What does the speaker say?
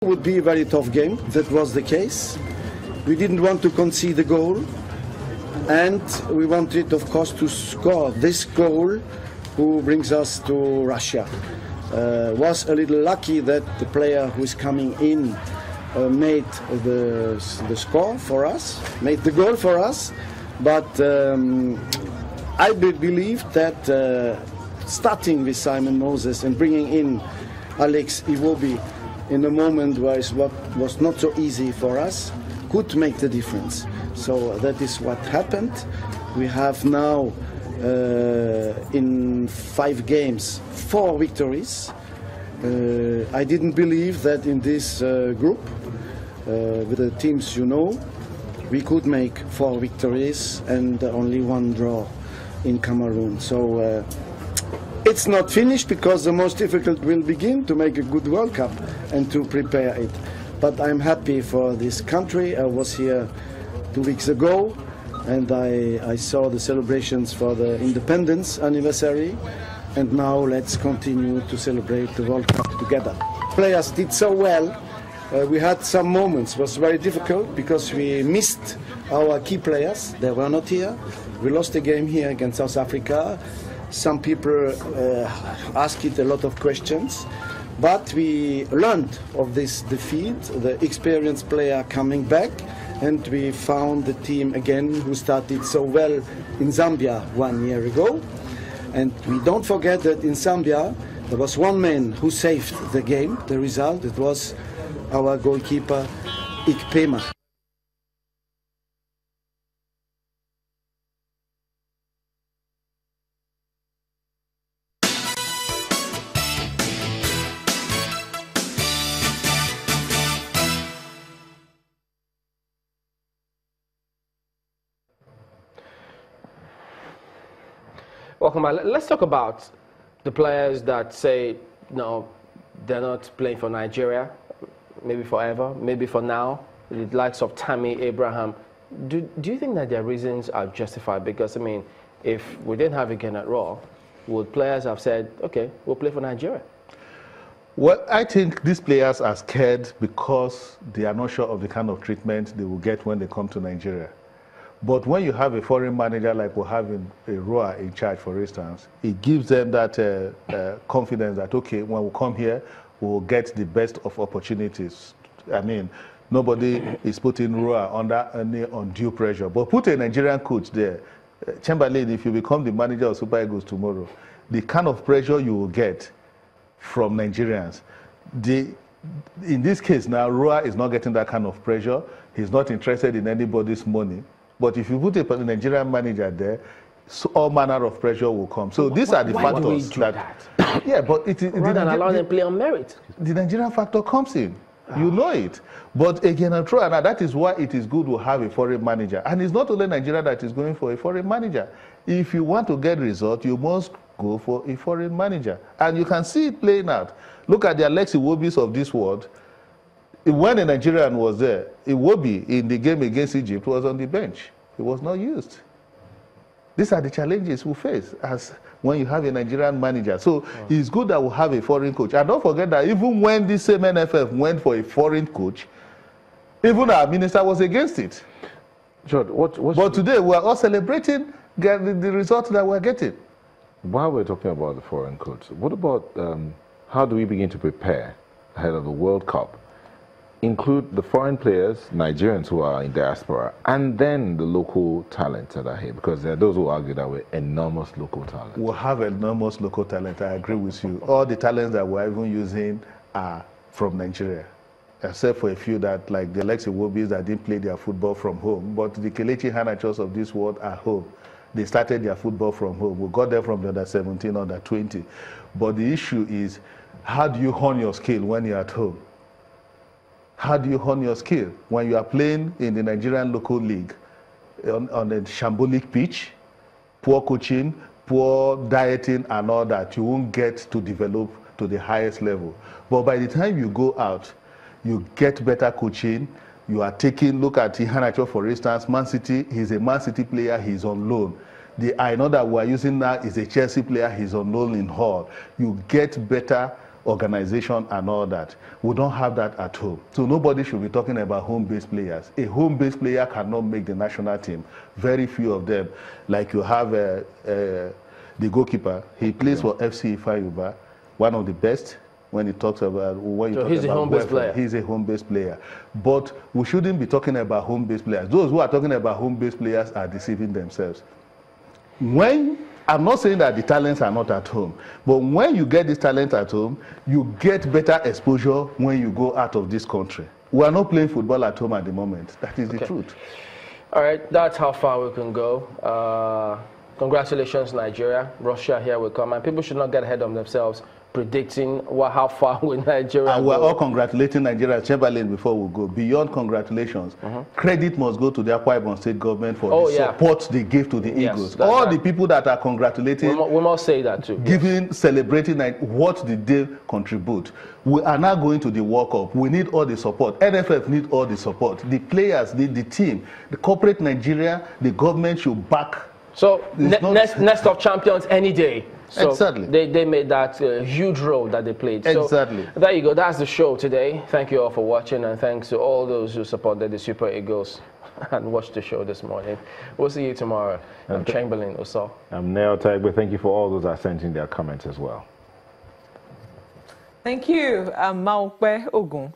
It would be a very tough game. That was the case. We didn't want to concede a goal, and we wanted, of course, to score this goal who brings us to Russia. Was a little lucky that the player who is coming in made the score for us, made the goal for us, but I believe that starting with Simon Moses and bringing in Alex Iwobi in a moment where it was not so easy for us could make the difference. So that is what happened. We have now in 5 games 4 victories. I didn't believe that in this group with the teams you know we could make 4 victories and only 1 draw in Cameroon. So it's not finished, because the most difficult will begin, to make a good World Cup and to prepare it. But I'm happy for this country. I was here 2 weeks ago and I saw the celebrations for the independence anniversary, and now let's continue to celebrate the World Cup together. Players did so well. We had some moments, it was very difficult because we missed our key players. They were not here. We lost a game here against South Africa. Some people asked it a lot of questions, but we learned of this defeat, the experienced player coming back, and we found the team again who started so well in Zambia 1 year ago. And we don't forget that in Zambia there was one man who saved the game, the result. It was our goalkeeper Ikpema. Welcome back. Let's talk about the players that say, no, they're not playing for Nigeria, maybe forever, maybe for now, the likes of Tammy Abraham. Do you think that their reasons are justified? Because, I mean, if we didn't have a game at Raw, would players have said, okay, we'll play for Nigeria? Well, I think these players are scared because they are not sure of the kind of treatment they will get when they come to Nigeria. But when you have a foreign manager like we're having a Roa in charge, for instance, it gives them that confidence that, okay, when we come here, we'll get the best of opportunities. I mean, nobody is putting Roa under any undue pressure. But put a Nigerian coach there, Chamberlain, if you become the manager of Super Eagles tomorrow, the kind of pressure you will get from Nigerians, in this case now, Roa is not getting that kind of pressure. He's not interested in anybody's money. But if you put a Nigerian manager there, so all manner of pressure will come. So these are the factors do we do that? Yeah, but rather than allow them to play on merit. The Nigerian factor comes in. You know it. But again, and that is why it is good to have a foreign manager. And it's not only Nigeria that is going for a foreign manager. If you want to get results, you must go for a foreign manager. And you can see it playing out. Look at the Alex Iwobis of this world. When a Nigerian was there, Iwobi in the game against Egypt was on the bench. He was not used. These are the challenges we face as when you have a Nigerian manager. So it's good that we have a foreign coach. And don't forget that even when this same NFF went for a foreign coach, even our minister was against it. George, but today we are all celebrating the results that we're getting. While we're talking about the foreign coach, what about how do we begin to prepare ahead of the World Cup? Include the foreign players, Nigerians who are in diaspora, and then the local talents that are here, because there are those who argue that we're enormous local talent. We have enormous local talent, I agree with you. All the talents that we're even using are from Nigeria, except for a few that, like the Alex Iwobis, that didn't play their football from home, but the Kelechi Iheanachos of this world are home. They started their football from home. We got them from the under 17, under 20. But the issue is, how do you hone your skill when you're at home? How do you hone your skill when you are playing in the Nigerian local league on a shambolic pitch, poor coaching, poor dieting and all that? You won't get to develop to the highest level. But by the time you go out, you get better coaching. You are taking, look at Iheanacho, for instance, Man City, he's a Man City player, he's on loan. The I know that we're using now is a Chelsea player, he's on loan in Hull. You get better organization and all that. We don't have that at home. So nobody should be talking about home-based players. A home-based player cannot make the national team. Very few of them. Like you have the goalkeeper. He plays for FC Ifeanyi, one of the best. When he talks about he's a home-based player. He's a home-based player. But we shouldn't be talking about home-based players. Those who are talking about home-based players are deceiving themselves. I'm not saying that the talents are not at home, but when you get this talent at home, you get better exposure when you go out of this country. We are not playing football at home at the moment. That is the truth. All right, that's how far we can go. Congratulations, Nigeria. Russia here will come, and people should not get ahead of themselves predicting how far will Nigeria and we're all congratulating Nigeria Chamberlain before we go. Beyond congratulations, credit must go to the Akwa Ibom State government for the support they give to the Eagles. All the people that are congratulating, we must say that too. Celebrating what did they contribute. We are now going to the World Cup. We need all the support. NFF need all the support. The players, the team, the corporate Nigeria, the government should back. So next of champions any day. So exactly. They made that huge role that they played. Exactly. So there you go. That's the show today. Thank you all for watching, and thanks to all those who supported the Super Eagles and watched the show this morning. We'll see you tomorrow. I'm Chamberlain Oso. I'm Neo Tagbe. Thank you for all those that sent in their comments as well. Thank you, Maokpe Ogun.